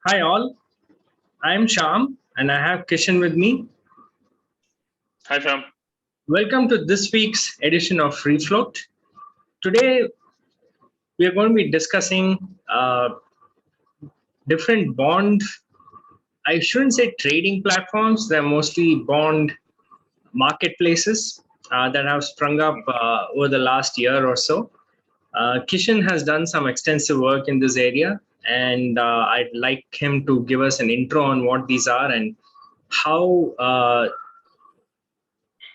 Hi all, I'm Sham and I have Kishan with me. Hi, Sham. Welcome to this week's edition of Free Float. Today we are going to be discussing different bond, I shouldn't say trading platforms, they're mostly bond marketplaces that have sprung up over the last year or so. Kishan has done some extensive work in this area, and I'd like him to give us an intro on what these are and how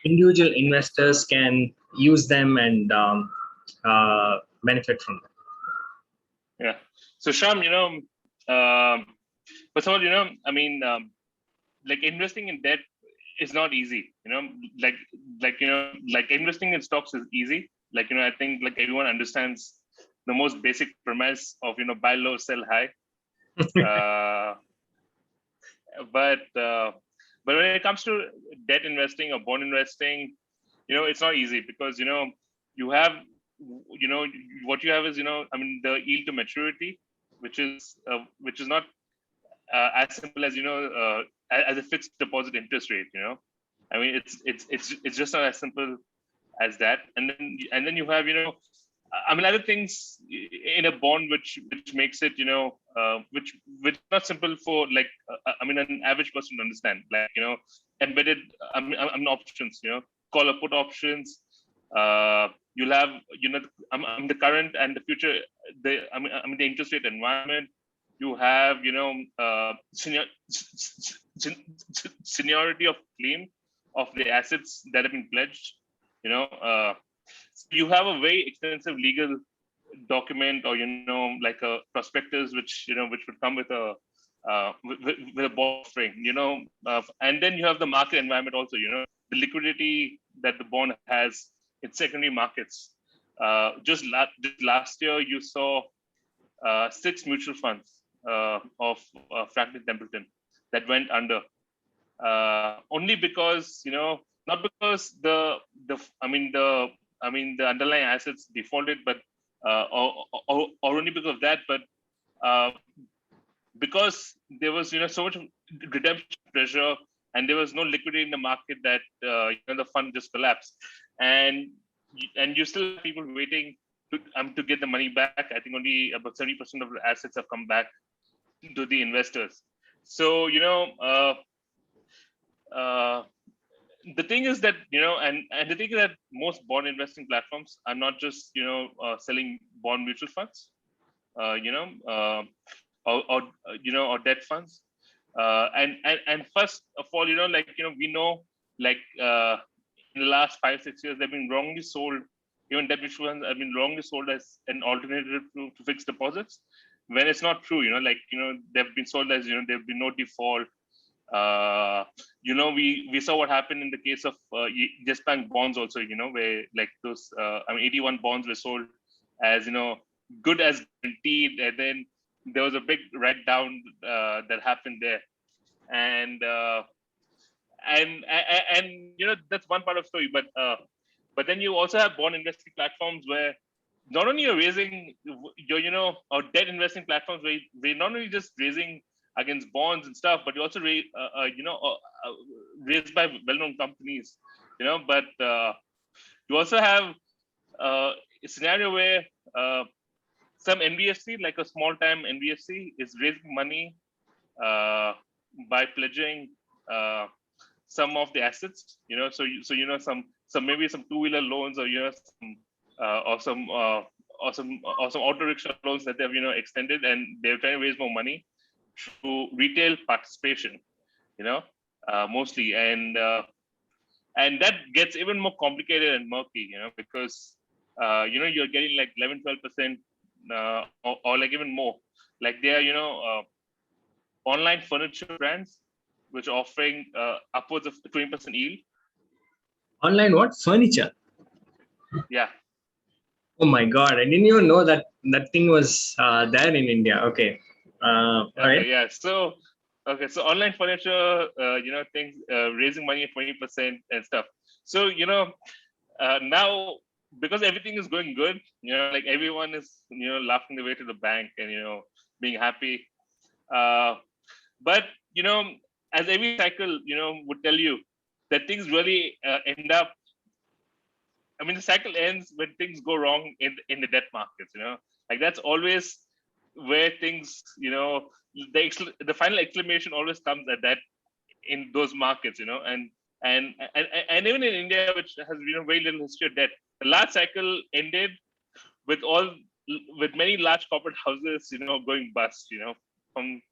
individual investors can use them and benefit from them. Yeah. So, Sham, first of all, like investing in debt is not easy. Like investing in stocks is easy. I think like everyone understands the most basic premise of buy low, sell high. Uh, but uh, but when it comes to debt investing or bond investing, it's not easy because you have what you have is the yield to maturity, which is not as simple as as a fixed deposit interest rate. It's just not as simple as that. And then you have other things in a bond which makes it which not simple for like an average person to understand, like embedded options, call or put options. You'll have the current and the future, the interest rate environment. You have seniority of claim of the assets that have been pledged. You have a very extensive legal document, or like a prospectus, which would come with with a bond offering. And then you have the market environment also. The liquidity that the bond has in secondary markets. Just last year, you saw 6 mutual funds of Franklin Templeton that went under, only because not because the underlying assets defaulted, but or only because of that, but uh, because there was so much redemption pressure, and there was no liquidity in the market, that the fund just collapsed. And and you still have people waiting to get the money back. I think only about 70% of the assets have come back to the investors. So uh, the thing is that and the thing is that most bond investing platforms are not just selling bond mutual funds, uh, you know uh, or debt funds. And first of all, we know, like in the last 5-6 years, they've been wrongly sold. Even debt mutual funds have been wrongly sold as an alternative to fixed deposits, when it's not true. They've been sold as there've been no default. We saw what happened in the case of Yes Bank bonds also, where like those 81 bonds were sold as good as guaranteed, and then there was a big write down that happened there. And uh, and and, and that's one part of the story. But then you also have bond investing platforms where not only you're raising or debt investing platforms where you're not only just raising against bonds and stuff, but you also raised by well-known companies. But you also have a scenario where some NBFC, like a small-time NBFC, is raising money uh, by pledging some of the assets. Some maybe some two-wheeler loans, or some or some or some auto rickshaw loans that they've extended, and they're trying to raise more money through retail participation. Mostly. And that gets even more complicated and murky. Because you're getting like 11-12%, or like even more. Like they are online furniture brands which are offering upwards of 20% yield. Online what? Furniture. Yeah. Oh my God, I didn't even know that that thing was there in India. Okay. All right. Okay. Yeah. So online furniture, things, raising money at 20% and stuff. So now, because everything is going good, like everyone is laughing their way to the bank and being happy. But as every cycle, would tell you that things really end up. I mean, the cycle ends when things go wrong in the debt markets. Like that's always where things. The final exclamation always comes at that in those markets. And even in India, which has very little history of debt, the last cycle ended with many large corporate houses, going bust. From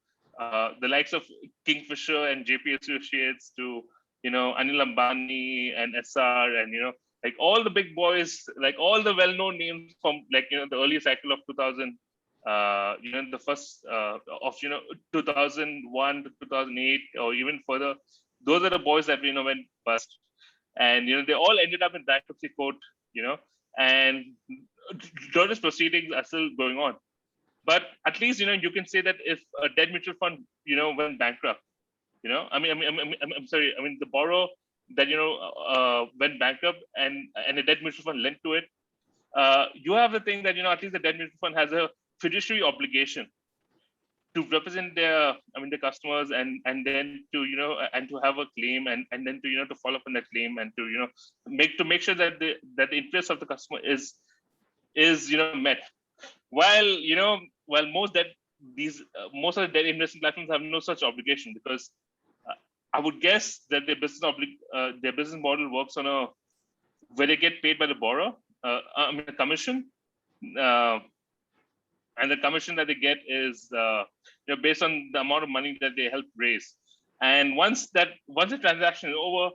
the likes of Kingfisher and JP Associates to Anil Ambani and SR and like all the big boys, like all the well-known names from like the early cycle of 2000, the first of 2001 to 2008 or even further. Those are the boys that went bust, and they all ended up in bankruptcy court. And judicial proceedings are still going on. But at least you can say that if a debt mutual fund went bankrupt, I'm sorry, I mean the borrower that went bankrupt and a debt mutual fund lent to it, you have the thing that at least the debt mutual fund has a fiduciary obligation to represent their customers and then to and to have a claim and then to to follow up on that claim and to make sure that the interest of the customer is met. While most of the debt investing platforms have no such obligation, because I would guess that their business model works on where they get paid by the borrower, a commission, and the commission that they get is based on the amount of money that they help raise. And once the transaction is over,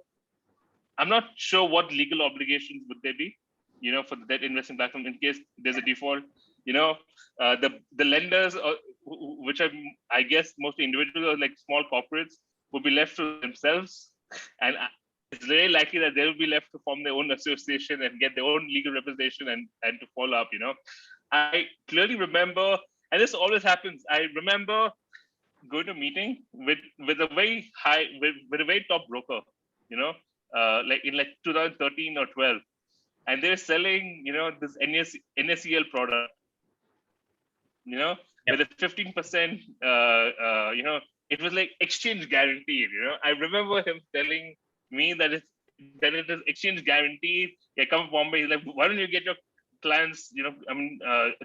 I'm not sure what legal obligations would there be, for the debt investing platform in case there's a default. The lenders, which are, I guess, mostly individuals or like small corporates, will be left to themselves, and it's very likely that they will be left to form their own association and get their own legal representation and to follow up. I clearly remember, and this always happens. I remember going to a meeting with a very high, with a very top broker, like in 2013 or 12, and they're selling, this NSEL product, with a 15%, it was like exchange guaranteed. I remember him telling me that it is exchange guaranteed. I come from Bombay. He's like, why don't you get your clients,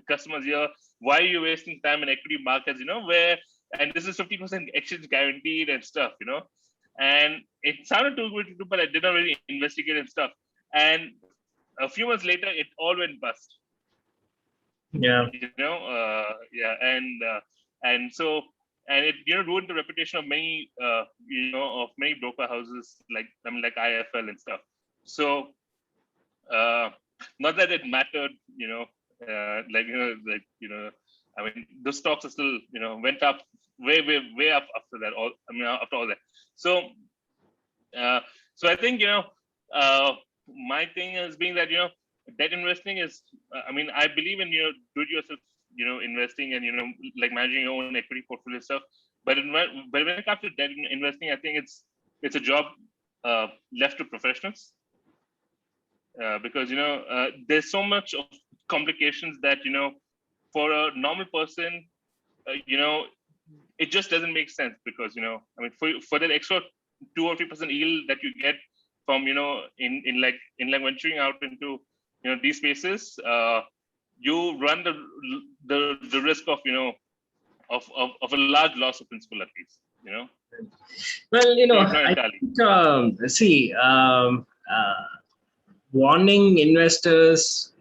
customers here? Why are you wasting time in equity markets? And this is 50% exchange guaranteed and stuff. And it sounded too good to do, but I did not really investigate and stuff. And a few months later, it all went bust. Yeah. And so. And it ruined the reputation of many of many broker houses like IIFL and stuff. So not that it mattered, the stocks are still went up way up after that. After all that. So I think my thing is being that debt investing is I believe in do it yourself investing and like managing your own equity portfolio stuff, but when it comes to debt investing, I think it's a job left to professionals, because there's so much of complications that for a normal person it just doesn't make sense, because for that extra 2 or 3% yield that you get from in venturing out into these spaces, you run the risk of of a large loss of principal, at least. Well, I think, warning investors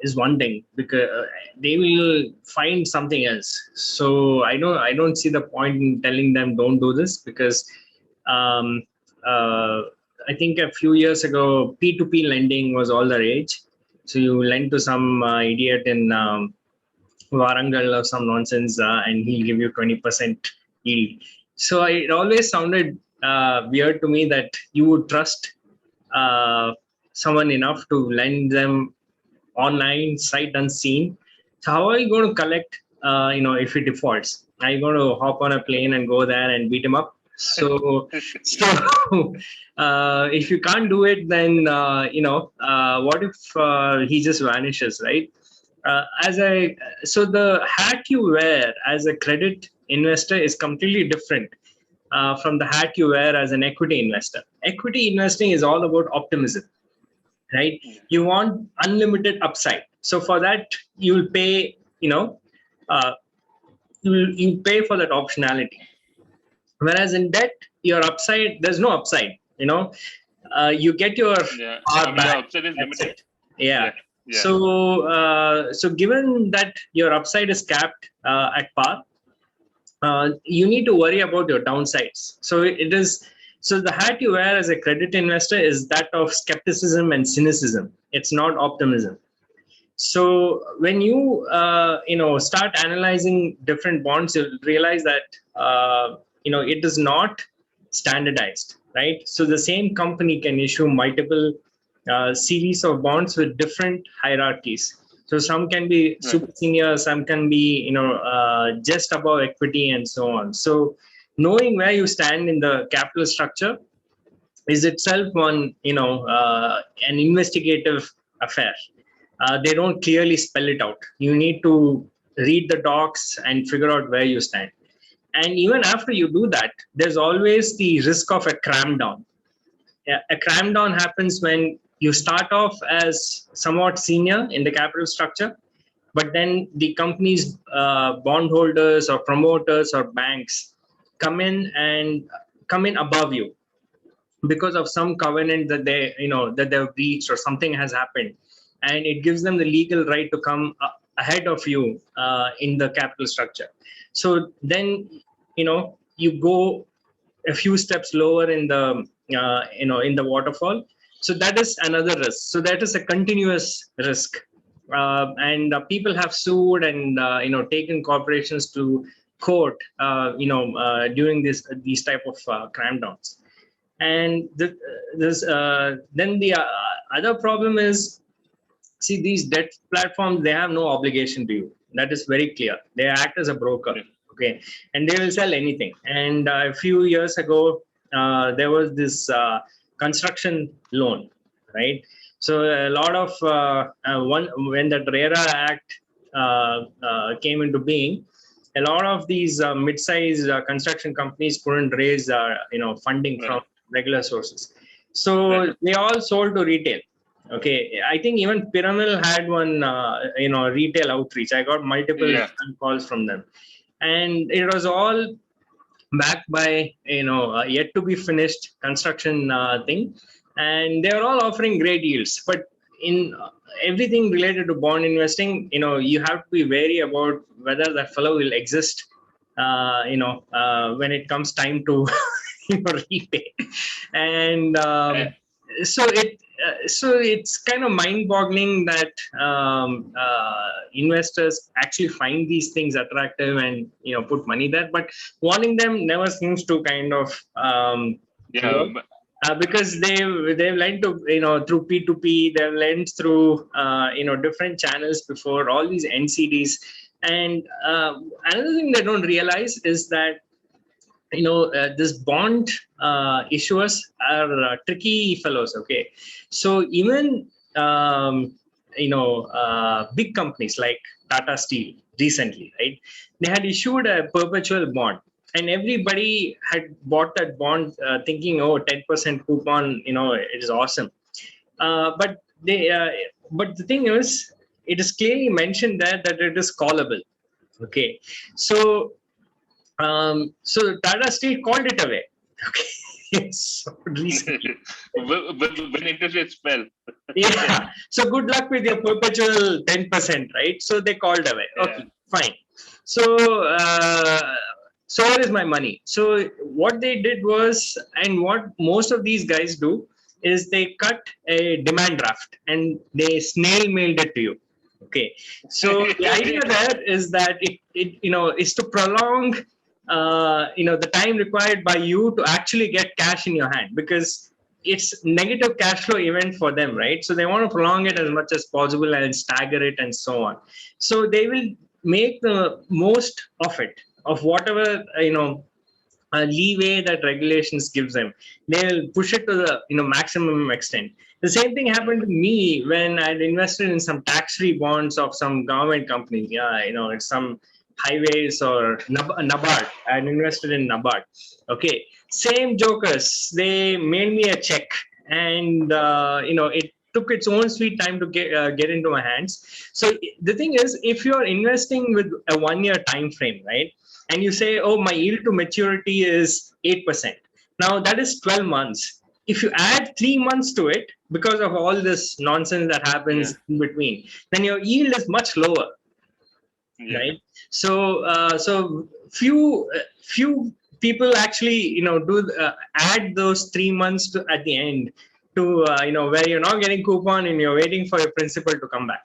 is one thing, because they will find something else. So I don't see the point in telling them don't do this, because I think a few years ago P2P lending was all the rage. So you lend to some idiot in Warangal or some nonsense, and he'll give you 20% yield. So it always sounded weird to me that you would trust someone enough to lend them online, sight unseen. So how are you going to collect, if he defaults? Are you going to hop on a plane and go there and beat him up? So if you can't do it, then what if he just vanishes, right? As a so the hat you wear as a credit investor is completely different from the hat you wear as an equity investor. Equity investing is all about optimism, right? You want unlimited upside. So for that, you'll pay, uh, you pay for that optionality. Whereas in debt, your upside, there's no upside. You get your Yeah. par The back. upside is That's limited. it. Yeah. Yeah. So given that your upside is capped at par, you need to worry about your downsides. So the hat you wear as a credit investor is that of skepticism and cynicism. It's not optimism. So when you start analyzing different bonds, you'll realize that it is not standardized, right? So the same company can issue multiple series of bonds with different hierarchies. So some can be super senior, some can be just above equity, and so on. So knowing where you stand in the capital structure is itself an investigative affair. They don't clearly spell it out. You need to read the docs and figure out where you stand. And even after you do that, there's always the risk of a cram down. A cram down happens when you start off as somewhat senior in the capital structure, but then the company's bondholders or promoters or banks come in above you because of some covenant that they've breached, or something has happened, and it gives them the legal right to come ahead of you in the capital structure. So then you go a few steps lower in the in the waterfall. So that is another risk. So that is a continuous risk, and people have sued and taken corporations to court during these type of cram downs. And then the other problem is, see, these debt platforms, they have no obligation to you. That is very clear. They act as a broker, okay, and they will sell anything. And a few years ago, there was this construction loan, right? So a lot of when the RERA Act came into being, a lot of these mid-sized construction companies couldn't raise funding from regular sources, so they all sold to retail. Okay, I think even Pyramid had one retail outreach. I got multiple calls from them, and it was all backed by yet to be finished construction thing, and they are all offering great yields. But in everything related to bond investing, you have to be wary about whether that fellow will exist when it comes time to repay. And so it's kind of mind-boggling that investors actually find these things attractive and put money there, but warning them never seems to kind of work. Because they've lent to through P2P, they've lent through different channels before, all these NCDs. And another thing they don't realize is that this bond issuers are tricky fellows. Okay, so even big companies like Tata Steel recently, right? They had issued a perpetual bond, and everybody had bought that bond thinking, oh, 10% coupon, it is awesome. But the thing is, it is clearly mentioned there that it is callable. Okay, so Tata Steel called it away. Okay, so recently. when interest rates fell. Yeah. So good luck with your perpetual 10%, right? So they called away. Okay, fine. So where is my money? So what they did was, and what most of these guys do, is they cut a demand draft and they snail mailed it to you. Okay, so the idea there is that it is to prolong the time required by you to actually get cash in your hand, because it's negative cash flow event for them, right? So they want to prolong it as much as possible and stagger it and so on. So they will make the most of it, of whatever leeway that regulations gives them. They will push it to the maximum extent. The same thing happened to me when I'd invested in some tax-free bonds of some government company. Yeah, it's some highways or NABARD. I'd invested in NABARD. Okay, same jokers. They mailed me a check, and it took its own sweet time to get into my hands. So the thing is, if you're investing with a 1-year time frame, right, and you say, oh, my yield to maturity is 8%. Now that is 12 months. If you add 3 months to it, because of all this nonsense that happens in between, then your yield is much lower, right? So few people actually do add those 3 months to at the end to where you're not getting coupon and you're waiting for your principal to come back.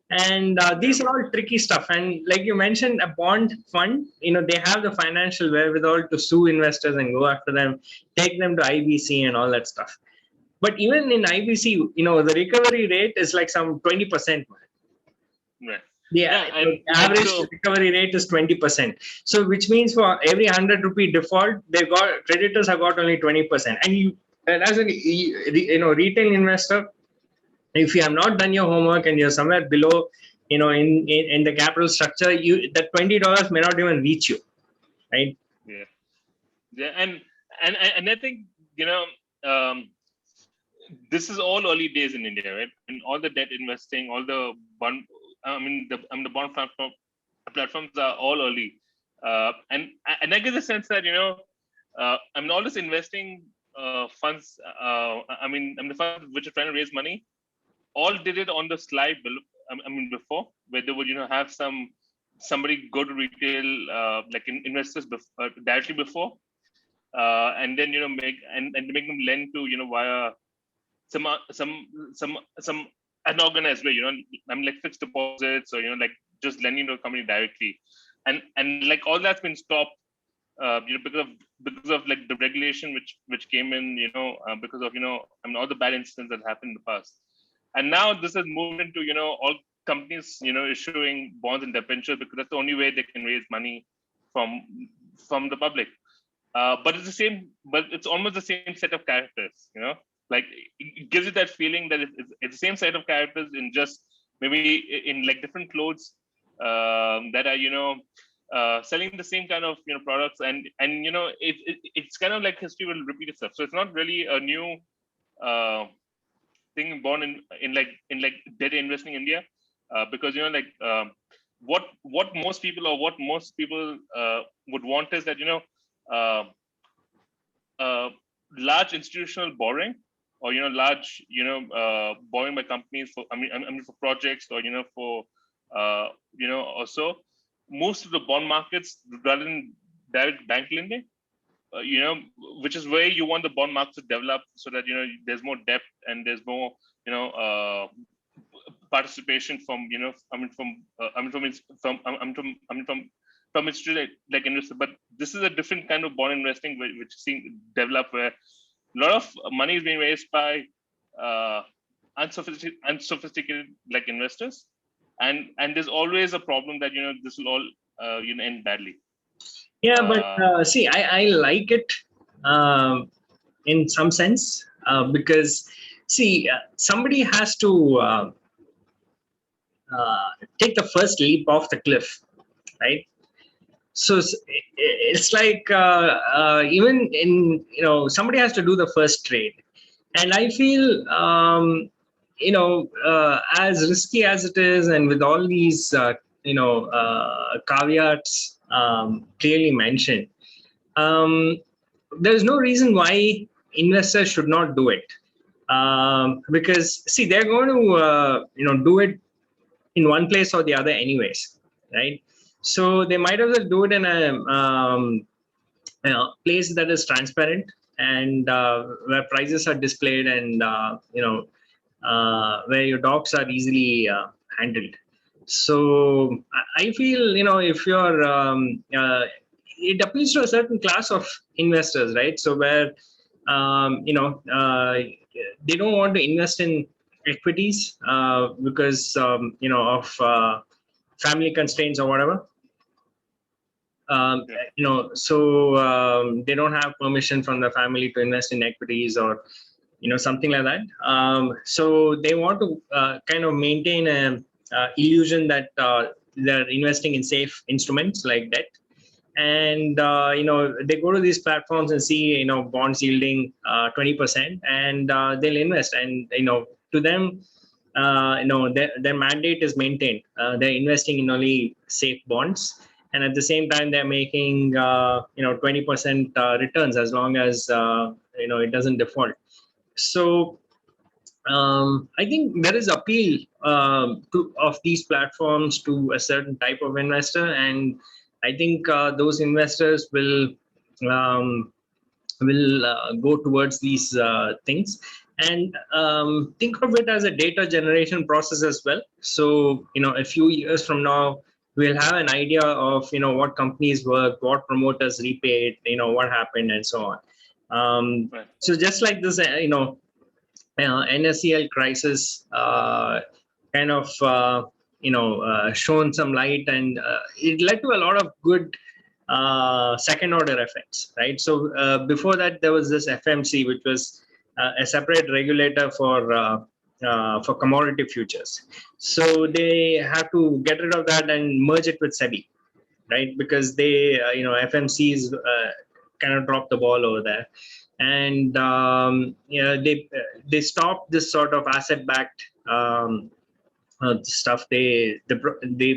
And these are all tricky stuff. And like you mentioned, a bond fund, they have the financial wherewithal to sue investors and go after them, take them to IBC and all that stuff. But even in IBC, the recovery rate is like some 20%. Right. The average recovery rate is 20%. So which means for every 100 rupee default, creditors have got only 20%. And as a retail investor, if you have not done your homework and you're somewhere below, in the capital structure, that $20 may not even reach you, right? Yeah, and I think this is all early days in India, right? And all the debt investing, all the bond, the bond platforms are all early, and I get the sense that all this investing funds, the funds which are trying to raise money, all did it on the slide before, where they would have somebody go to retail like investors directly before, and then make them lend to via some unorganized way, like fixed deposits or like just lending to a company directly, and like all that's been stopped because of like the regulation which came in because of all the bad incidents that happened in the past. And now this has moved into all companies issuing bonds and debentures because that's the only way they can raise money from the public. But it's almost the same set of characters, like it gives you that feeling that it's the same set of characters in just maybe in like different clothes that are selling the same kind of products, and it's kind of like history will repeat itself. So it's not really a new thing born in debt investing in India, because what most people would want is that large institutional borrowing, or large borrowing by companies for for projects, or for also moves to the bond markets rather than direct bank lending, which is where you want the bond market to develop, so that there's more depth and there's more participation from from institutions like investors. But this is a different kind of bond investing which seems develop, where a lot of money is being raised by unsophisticated like investors, and there's always a problem that this will all end badly. Yeah, but see, I like it in some sense, because see, somebody has to take the first leap off the cliff, right? So it's like even in somebody has to do the first trade, and I feel as risky as it is, and with all these caveats clearly mentioned, there's no reason why investors should not do it, because see, they're going to do it in one place or the other anyways, right? So they might as well do it in a place that is transparent, and where prices are displayed, and where your docs are easily handled. So I feel if you're it appeals to a certain class of investors, right? So where they don't want to invest in equities because of family constraints or whatever. So they don't have permission from the family to invest in equities, or something like that. So they want to kind of maintain a illusion that they're investing in safe instruments like debt. And they go to these platforms and see bonds yielding 20%, and they'll invest. And to them, their mandate is maintained. They're investing in only safe bonds, and at the same time they're making 20% returns as long as it doesn't default. So I think there is appeal of these platforms to a certain type of investor, and I think those investors will go towards these things, and think of it as a data generation process as well. So a few years from now, we'll have an idea of what companies work, what promoters repaid, what happened, and so on. Right. So just like this, NSCL crisis kind of shown some light, and it led to a lot of good second order effects, right? So before that, there was this FMC, which was a separate regulator for commodity futures. So they have to get rid of that and merge it with SEBI, right? Because they FMCs kind of dropped the ball over there. And they stopped this sort of asset-backed stuff. They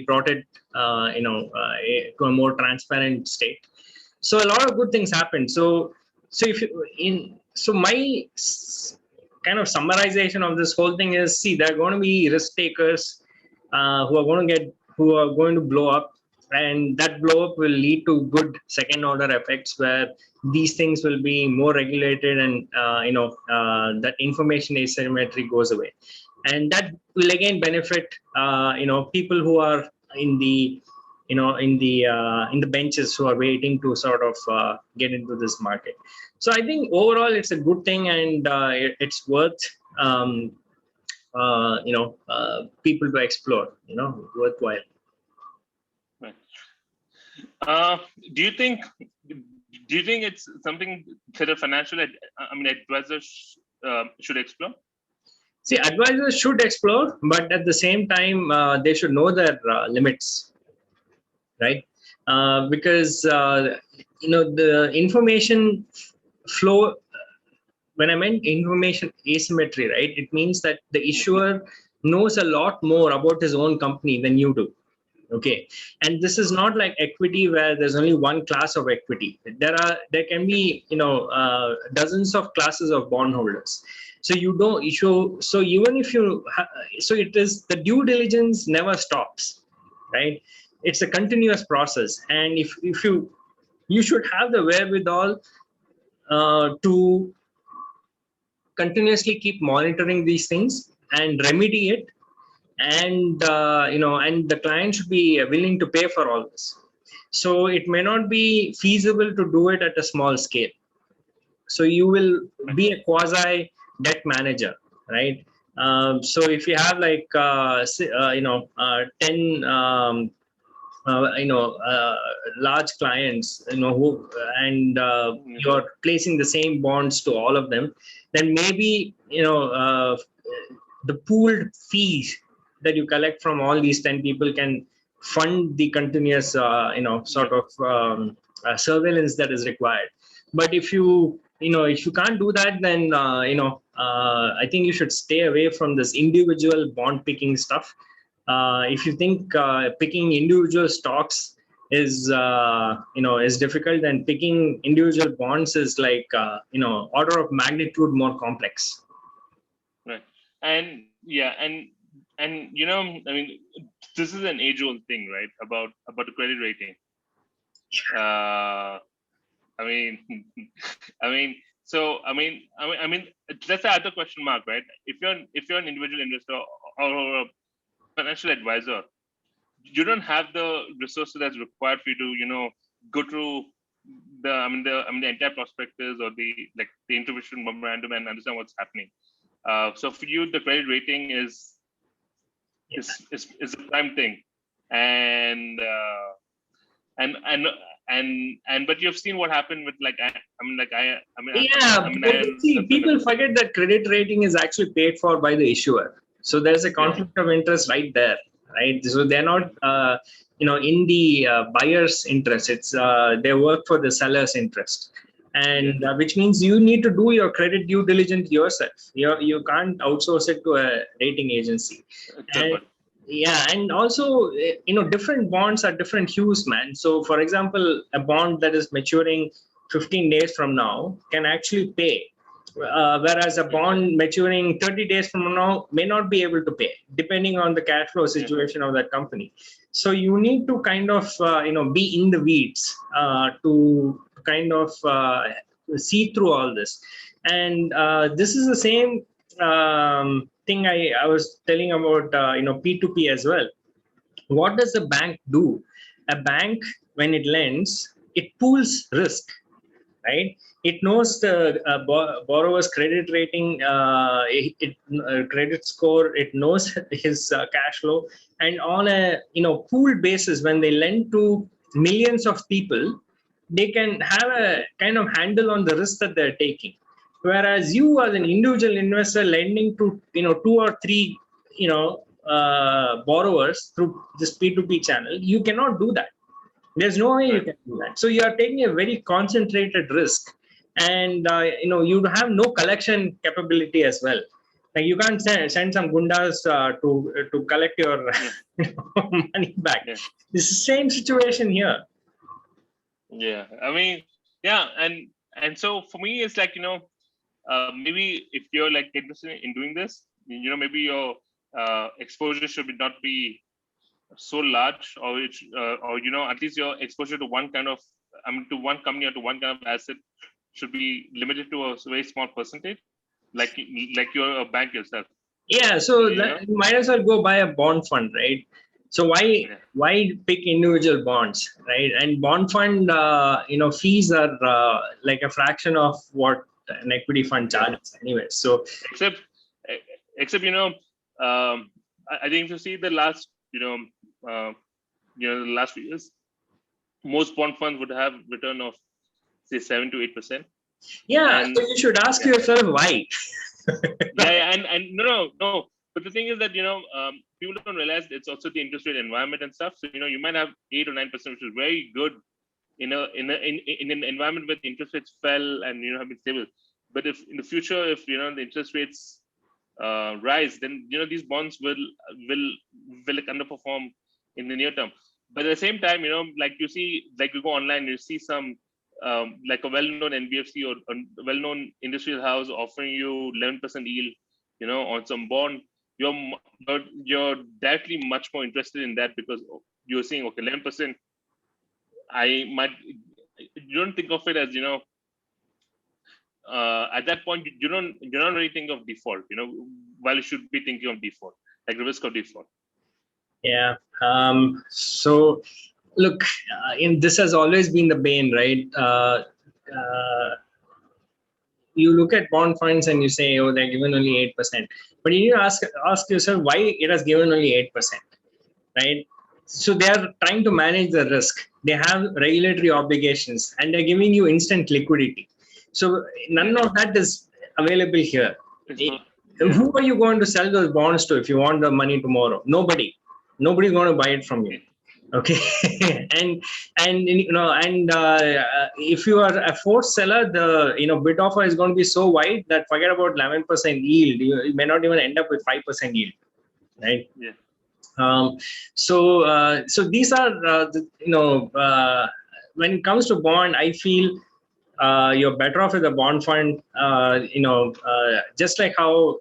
brought it to a more transparent state. So a lot of good things happened. So if you my kind of summarization of this whole thing is, see, there are going to be risk takers who are going to blow up, and that blow up will lead to good second order effects where these things will be more regulated, and that information asymmetry goes away, and that will again benefit people who are in the in the benches, who are waiting to sort of get into this market. So I think overall it's a good thing, and it's worth people to explore, worthwhile. Right. Do you think it's something that a financial advisor should explore? See, advisors should explore, but at the same time, they should know their limits, right? Because the information flow. When I meant information asymmetry, right, it means that the issuer knows a lot more about his own company than you do. Okay, and this is not like equity where there's only one class of equity. There can be dozens of classes of bondholders. So you don't issue. So even if so it is, the due diligence never stops, right? It's a continuous process, and if you should have the wherewithal to continuously keep monitoring these things and remedy it, and and the client should be willing to pay for all this. So it may not be feasible to do it at a small scale. So you will be a quasi debt manager, right? So if you have like 10 large clients, who, and you're placing the same bonds to all of them, then maybe the pooled fees that you collect from all these 10 people can fund the continuous sort of surveillance that is required. But if you can't do that, then I think you should stay away from this individual bond picking stuff. If you think picking individual stocks is difficult, then picking individual bonds is like order of magnitude more complex. Right. And yeah, and this is an age-old thing, right? About the credit rating. So that's the other question mark, right? If you're an individual investor or a financial advisor, you don't have the resources that's required for you to go through the entire prospectus or the intervention memorandum and understand what's happening. So for you, the credit rating is a prime thing, and but you've seen what happened with People forget that credit rating is actually paid for by the issuer. So there's a conflict of interest right there, right? So they're not, in the buyer's interest. It's they work for the seller's interest, and which means you need to do your credit due diligence yourself. You can't outsource it to a rating agency. And also, different bonds are different hues, man. So, for example, a bond that is maturing 15 days from now can actually pay, whereas a bond maturing 30 days from now may not be able to pay, depending on the cash flow situation of that company. So, you need to kind of, be in the weeds to kind of see through all this. And this is the same thing I was telling about P2P as well. What does a bank do? A bank, when it lends, it pools risk, right? It knows the borrower's credit rating, credit score. It knows his cash flow, and on a pooled basis, when they lend to millions of people, they can have a kind of handle on the risk that they're taking. Whereas you, as an individual investor lending to 2 or 3 borrowers through this P2P channel, you cannot do that. There's no way you can do that. So you are taking a very concentrated risk, and you have no collection capability as well. Like you can't send some gundas to collect your money back. It's the same situation here. Yeah, I mean, and so for me, it's like maybe if you're like interested in doing this, maybe your exposure should not be so large, or at least your exposure to one kind of, to one company or to one kind of asset should be limited to a very small percentage, like you're a bank yourself. Yeah, so you might as well go buy a bond fund, right? So why pick individual bonds, right? And bond fund, fees are like a fraction of what an equity fund charges anyway. So except I think if you see the last the last few years, most bond funds would have return of say 7 to 8%. Yeah, so you should ask yourself why. and no. But the thing is that people don't realize it's also the interest rate environment and stuff. So you might have 8 or 9%, which is very good in an environment where the interest rates fell and have been stable. But if in the future, if the interest rates rise, then these bonds will underperform in the near term. But at the same time, like you see, like you go online, you see some like a well-known NBFC or a well-known industrial house offering you 11% yield, on some bond. You're directly much more interested in that because you're saying, okay, 11%. You don't think of it as at that point you're not really thinking of default. While you should be thinking of default, like the risk of default. Yeah. So look, this has always been the bane, right? You look at bond funds and you say, oh, they're given only 8%. But you need to ask yourself why it has given only 8%, right? So they are trying to manage the risk. They have regulatory obligations and they're giving you instant liquidity. So none of that is available here. Who are you going to sell those bonds to if you want the money tomorrow? Nobody's going to buy it from you. Okay. and if you are a forced seller, the bid offer is going to be so wide that forget about 11% yield. You may not even end up with 5% yield, right? Yeah. So these are when it comes to bond, I feel you're better off with a bond fund. Just like how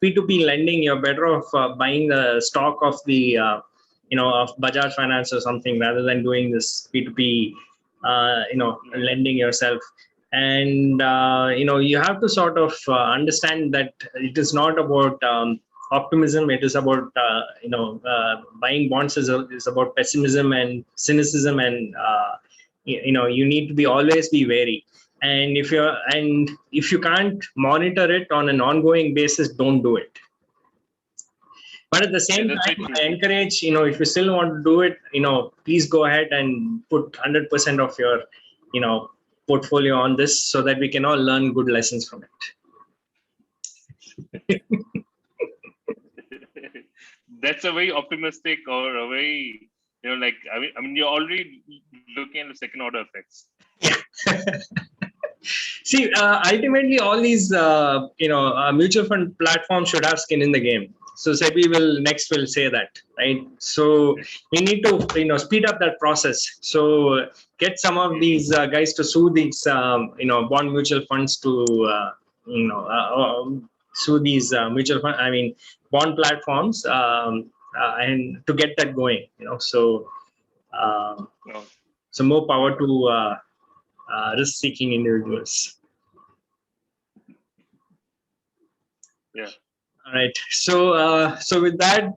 P2P lending, you're better off buying the stock of the of Bajaj Finance or something rather than doing this P2P lending yourself. And you have to sort of understand that it is not about optimism. It is about buying bonds is about pessimism and cynicism, and you need to always be wary. And if you can't monitor it on an ongoing basis, don't do it. But at the same that's very time, true. I encourage, if you still want to do it, please go ahead and put 100% of your, portfolio on this so that we can all learn good lessons from it. That's a very optimistic or a very, like, I mean, you're already looking at the second order effects. See, ultimately, all these, mutual fund platforms should have skin in the game. So SEBI will say that, right? So we need to, speed up that process. So get some of these guys to sue these, bond mutual funds to, sue these mutual fund. I mean, bond platforms, and to get that going. So No. so more power to risk-seeking individuals. Yeah. All right. So with that,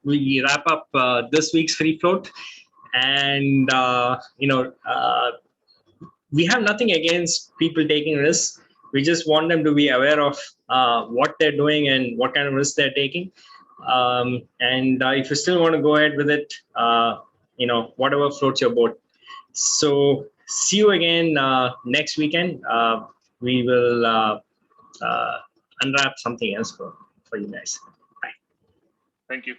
we wrap up this week's free float, and we have nothing against people taking risks. We just want them to be aware of what they're doing and what kind of risks they're taking. And if you still want to go ahead with it, whatever floats your boat. So see you again next weekend. We will unwrap something else for you guys. Bye. Thank you.